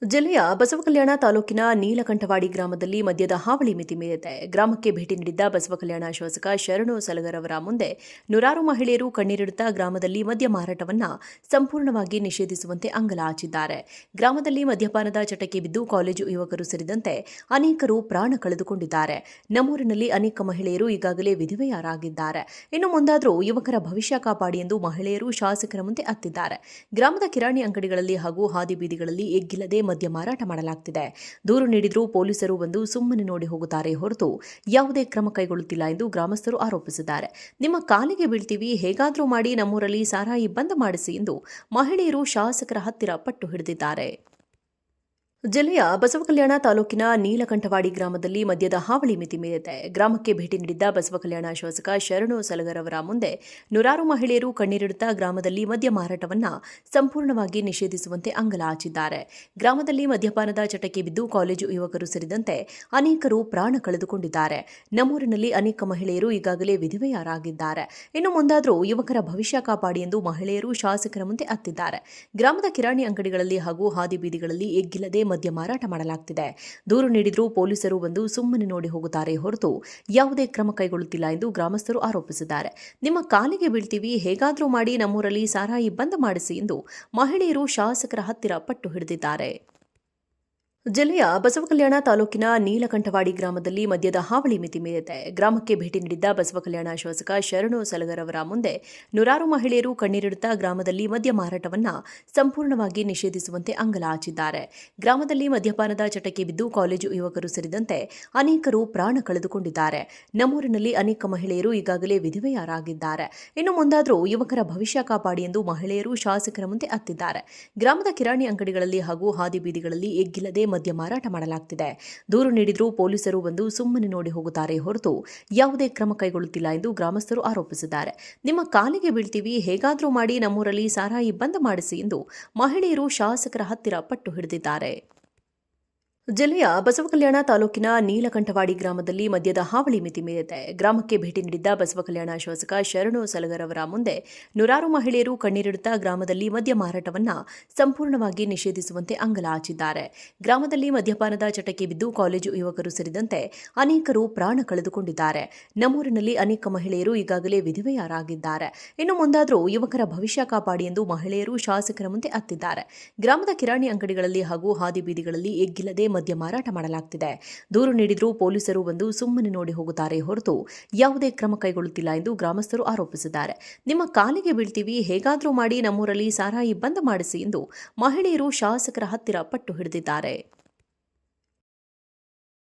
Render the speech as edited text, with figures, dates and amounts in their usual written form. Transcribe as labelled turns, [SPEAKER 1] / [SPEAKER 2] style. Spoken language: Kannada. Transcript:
[SPEAKER 1] ಜಿಲ್ಲೆಯ ಬಸವಕಲ್ಯಾಣ ತಾಲೂಕಿನ ನೀಲಕಂಠವಾಡಿ ಗ್ರಾಮದಲ್ಲಿ ಮದ್ಯದ ಹಾವಳಿ ಮಿತಿ ಮೀರಿದೆ. ಗ್ರಾಮಕ್ಕೆ ಭೇಟಿ ನೀಡಿದ್ದ ಬಸವಕಲ್ಯಾಣ ಶಾಸಕ ಶರಣು ಸಲಗರ್ ಅವರ ಮುಂದೆ ನೂರಾರು ಮಹಿಳೆಯರು ಕಣ್ಣೀರಿಡುತ್ತಾ ಗ್ರಾಮದಲ್ಲಿ ಮದ್ಯ ಮಾರಾಟವನ್ನು ಸಂಪೂರ್ಣವಾಗಿ ನಿಷೇಧಿಸುವಂತೆ ಅಂಗಲಾಚಿದ್ದಾರೆ. ಗ್ರಾಮದಲ್ಲಿ ಮದ್ಯಪಾನದ ಚಟಕ್ಕೆ ಬಿದ್ದು ಕಾಲೇಜು ಯುವಕರು ಸೇರಿದಂತೆ ಅನೇಕರು ಪ್ರಾಣ ಕಳೆದುಕೊಂಡಿದ್ದಾರೆ. ನಮ್ಮೂರಿನಲ್ಲಿ ಅನೇಕ ಮಹಿಳೆಯರು ಈಗಾಗಲೇ ವಿಧವೆಯರಾಗಿದ್ದಾರೆ. ಇನ್ನು ಮುಂದಾದರೂ ಯುವಕರ ಭವಿಷ್ಯ ಕಾಪಾಡಿ ಎಂದು ಮಹಿಳೆಯರು ಶಾಸಕರ ಮುಂದೆ ಅತ್ತಿದ್ದಾರೆ. ಗ್ರಾಮದ ಕಿರಾಣಿ ಅಂಗಡಿಗಳಲ್ಲಿ ಹಾಗೂ ಹಾದಿ ಬೀದಿಗಳಲ್ಲಿ ಎಗ್ಗಿಲ್ಲದೆ ಮದ್ಯ ಮಾರಾಟ ಮಾಡಲಾಗುತ್ತಿದೆ. ದೂರು ನೀಡಿದರೂ ಪೊಲೀಸರು ಬಂದು ಸುಮ್ಮನೆ ನೋಡಿ ಹೋಗುತ್ತಾರೆ ಹೊರತು ಯಾವುದೇ ಕ್ರಮ ಕೈಗೊಳ್ಳುತ್ತಿಲ್ಲ ಎಂದು ಗ್ರಾಮಸ್ಥರು ಆರೋಪಿಸಿದ್ದಾರೆ. ನಿಮ್ಮ ಕಾಲಿಗೆ ಬೀಳ್ತೀವಿ, ಹೇಗಾದರೂ ಮಾಡಿ ನಮ್ಮೂರಲ್ಲಿ ಸಾರಾಯಿ ಬಂದ್ ಮಾಡಿಸಿ ಎಂದು ಮಹಿಳೆಯರು ಶಾಸಕರ ಹತ್ತಿರ ಪಟ್ಟು ಹಿಡಿದಿದ್ದಾರೆ. ಜಿಲ್ಲೆಯ ಬಸವಕಲ್ಯಾಣ ತಾಲೂಕಿನ ನೀಲಕಂಠವಾಡಿ ಗ್ರಾಮದಲ್ಲಿ ಮದ್ಯದ ಹಾವಳಿ ಮಿತಿ ಮೀರಿದೆ. ಗ್ರಾಮಕ್ಕೆ ಭೇಟಿ ನೀಡಿದ್ದ ಬಸವಕಲ್ಯಾಣ ಶಾಸಕ ಶರಣು ಸಲಗರ್ ಅವರ ಮುಂದೆ ನೂರಾರು ಮಹಿಳೆಯರು ಕಣ್ಣೀರಿಡುತ್ತಾ ಗ್ರಾಮದಲ್ಲಿ ಮದ್ಯ ಮಾರಾಟವನ್ನು ಸಂಪೂರ್ಣವಾಗಿ ನಿಷೇಧಿಸುವಂತೆ ಅಂಗಲಾಚಿದ್ದಾರೆ. ಗ್ರಾಮದಲ್ಲಿ ಮದ್ಯಪಾನದ ಚಟಕ್ಕೆ ಬಿದ್ದು ಕಾಲೇಜು ಯುವಕರು ಸೇರಿದಂತೆ ಅನೇಕರು ಪ್ರಾಣ ಕಳೆದುಕೊಂಡಿದ್ದಾರೆ. ನಮ್ಮೂರಿನಲ್ಲಿ ಅನೇಕ ಮಹಿಳೆಯರು ಈಗಾಗಲೇ ವಿಧವೆಯರಾಗಿದ್ದಾರೆ. ಇನ್ನು ಮುಂದಾದರೂ ಯುವಕರ ಭವಿಷ್ಯ ಕಾಪಾಡಿ ಎಂದು ಮಹಿಳೆಯರು ಶಾಸಕರ ಮುಂದೆ ಅತ್ತಿದ್ದಾರೆ. ಗ್ರಾಮದ ಕಿರಾಣಿ ಅಂಗಡಿಗಳಲ್ಲಿ ಹಾಗೂ ಹಾದಿ ಬೀದಿಗಳಲ್ಲಿ ಎಗ್ಗಿಲ್ಲದೆ ಮದ್ಯ ಮಾರಾಟ ಮಾಡಲಾಗುತ್ತಿದೆ. ದೂರು ನೀಡಿದರೂ ಪೊಲೀಸರು ಬಂದು ಸುಮ್ಮನೆ ನೋಡಿ ಹೋಗುತ್ತಾರೆ ಹೊರತು ಯಾವುದೇ ಕ್ರಮ ಕೈಗೊಳ್ಳುತ್ತಿಲ್ಲ ಎಂದು ಗ್ರಾಮಸ್ಥರು ಆರೋಪಿಸಿದ್ದಾರೆ. ನಿಮ್ಮ ಕಾಲಿಗೆ ಬೀಳ್ತೀವಿ, ಹೇಗಾದರೂ ಮಾಡಿ ನಮ್ಮೂರಲ್ಲಿ ಸಾರಾಯಿ ಬಂದ್ ಮಾಡಿಸಿ ಎಂದು ಮಹಿಳೆಯರು ಶಾಸಕರ ಹತ್ತಿರ ಪಟ್ಟು ಹಿಡಿದಿದ್ದಾರೆ. ಜಿಲ್ಲೆಯ ಬಸವಕಲ್ಯಾಣ ತಾಲೂಕಿನ ನೀಲಕಂಠವಾಡಿ ಗ್ರಾಮದಲ್ಲಿ ಮದ್ಯದ ಹಾವಳಿ ಮಿತಿ ಮೀರಿದೆ. ಗ್ರಾಮಕ್ಕೆ ಭೇಟಿ ನೀಡಿದ್ದ ಬಸವಕಲ್ಯಾಣ ಶಾಸಕ ಶರಣು ಸಲಗರ್ ಅವರ ಮುಂದೆ ನೂರಾರು ಮಹಿಳೆಯರು ಕಣ್ಣೀರಿಡುತ್ತಾ ಗ್ರಾಮದಲ್ಲಿ ಮದ್ಯ ಮಾರಾಟವನ್ನು ಸಂಪೂರ್ಣವಾಗಿ ನಿಷೇಧಿಸುವಂತೆ ಅಂಗಲಾಚಿದ್ದಾರೆ. ಗ್ರಾಮದಲ್ಲಿ ಮದ್ಯಪಾನದ ಚಟಕ್ಕೆ ಬಿದ್ದು ಕಾಲೇಜು ಯುವಕರು ಸೇರಿದಂತೆ ಅನೇಕರು ಪ್ರಾಣ ಕಳೆದುಕೊಂಡಿದ್ದಾರೆ. ನಮ್ಮೂರಿನಲ್ಲಿ ಅನೇಕ ಮಹಿಳೆಯರು ಈಗಾಗಲೇ ವಿಧವೆಯರಾಗಿದ್ದಾರೆ. ಇನ್ನು ಮುಂದಾದರೂ ಯುವಕರ ಭವಿಷ್ಯ ಕಾಪಾಡಿ ಎಂದು ಮಹಿಳೆಯರು ಶಾಸಕರ ಮುಂದೆ ಅತ್ತಿದ್ದಾರೆ. ಗ್ರಾಮದ ಕಿರಾಣಿ ಅಂಗಡಿಗಳಲ್ಲಿ ಹಾಗೂ ಹಾದಿ ಬೀದಿಗಳಲ್ಲಿ ಎಗ್ಗಿಲ್ಲದೆ ಮದ್ಯ ಮಾರಾಟ ಮಾಡಲಾಗುತ್ತಿದೆ. ದೂರು ನೀಡಿದರೂ ಪೊಲೀಸರು ಬಂದು ಸುಮ್ಮನೆ ನೋಡಿ ಹೋಗುತ್ತಾರೆ ಹೊರತು ಯಾವುದೇ ಕ್ರಮ ಕೈಗೊಳ್ಳುತ್ತಿಲ್ಲ ಎಂದು ಗ್ರಾಮಸ್ಥರು ಆರೋಪಿಸಿದ್ದಾರೆ. ನಿಮ್ಮ ಕಾಲಿಗೆ ಬೀಳ್ತೀವಿ, ಹೇಗಾದರೂ ಮಾಡಿ ನಮ್ಮೂರಲ್ಲಿ ಸಾರಾಯಿ ಬಂದ್ ಮಾಡಿಸಿ ಎಂದು ಮಹಿಳೆಯರು ಶಾಸಕರ ಹತ್ತಿರ ಪಟ್ಟು ಹಿಡಿದಿದ್ದಾರೆ. ಜಿಲ್ಲೆಯ ಬಸವಕಲ್ಯಾಣ ತಾಲೂಕಿನ ನೀಲಕಂಠವಾಡಿ ಗ್ರಾಮದಲ್ಲಿ ಮದ್ಯದ ಹಾವಳಿ ಮಿತಿ ಮೀರಿದೆ. ಗ್ರಾಮಕ್ಕೆ ಭೇಟಿ ನೀಡಿದ್ದ ಬಸವಕಲ್ಯಾಣ ಶಾಸಕ ಶರಣು ಸಲಗರ್ ಅವರ ಮುಂದೆ ನೂರಾರು ಮಹಿಳೆಯರು ಕಣ್ಣೀರಿಡುತ್ತಾ ಗ್ರಾಮದಲ್ಲಿ ಮದ್ಯ ಮಾರಾಟವನ್ನು ಸಂಪೂರ್ಣವಾಗಿ ನಿಷೇಧಿಸುವಂತೆ ಅಂಗಲಾಚಿದ್ದಾರೆ. ಗ್ರಾಮದಲ್ಲಿ ಮದ್ಯಪಾನದ ಚಟಕ್ಕೆ ಬಿದ್ದು ಕಾಲೇಜು ಯುವಕರು ಸೇರಿದಂತೆ ಅನೇಕರು ಪ್ರಾಣ ಕಳೆದುಕೊಂಡಿದ್ದಾರೆ. ನಮ್ಮೂರಿನಲ್ಲಿ ಅನೇಕ ಮಹಿಳೆಯರು ಈಗಾಗಲೇ ವಿಧವೆಯರಾಗಿದ್ದಾರೆ. ಇನ್ನು ಮುಂದಾದರೂ ಯುವಕರ ಭವಿಷ್ಯ ಕಾಪಾಡಿ ಎಂದು ಮಹಿಳೆಯರು ಶಾಸಕರ ಮುಂದೆ ಅತ್ತಿದ್ದಾರೆ. ಗ್ರಾಮದ ಕಿರಾಣಿ ಅಂಗಡಿಗಳಲ್ಲಿ ಹಾಗೂ ಹಾದಿ ಬೀದಿಗಳಲ್ಲಿ ಎಗ್ಗಿಲ್ಲದೆ ಮದ್ಯ ಮಾರಾಟ ಮಾಡಲಾಗುತ್ತಿದೆ. ದೂರು ನೀಡಿದರೂ ಪೊಲೀಸರು ಬಂದು ಸುಮ್ಮನೆ ನೋಡಿ ಹೋಗುತ್ತಾರೆ ಹೊರತು ಯಾವುದೇ ಕ್ರಮ ಕೈಗೊಳ್ಳುತ್ತಿಲ್ಲ ಎಂದು ಗ್ರಾಮಸ್ಥರು ಆರೋಪಿಸಿದ್ದಾರೆ. ನಿಮ್ಮ ಕಾಲಿಗೆ ಬೀಳ್ತೀವಿ, ಹೇಗಾದರೂ ಮಾಡಿ ನಮ್ಮೂರಲ್ಲಿ ಸಾರಾಯಿ ಬಂದ್ ಮಾಡಿಸಿ ಎಂದು ಮಹಿಳೆಯರು ಶಾಸಕರ ಹತ್ತಿರ ಪಟ್ಟು ಹಿಡಿದಿದ್ದಾರೆ.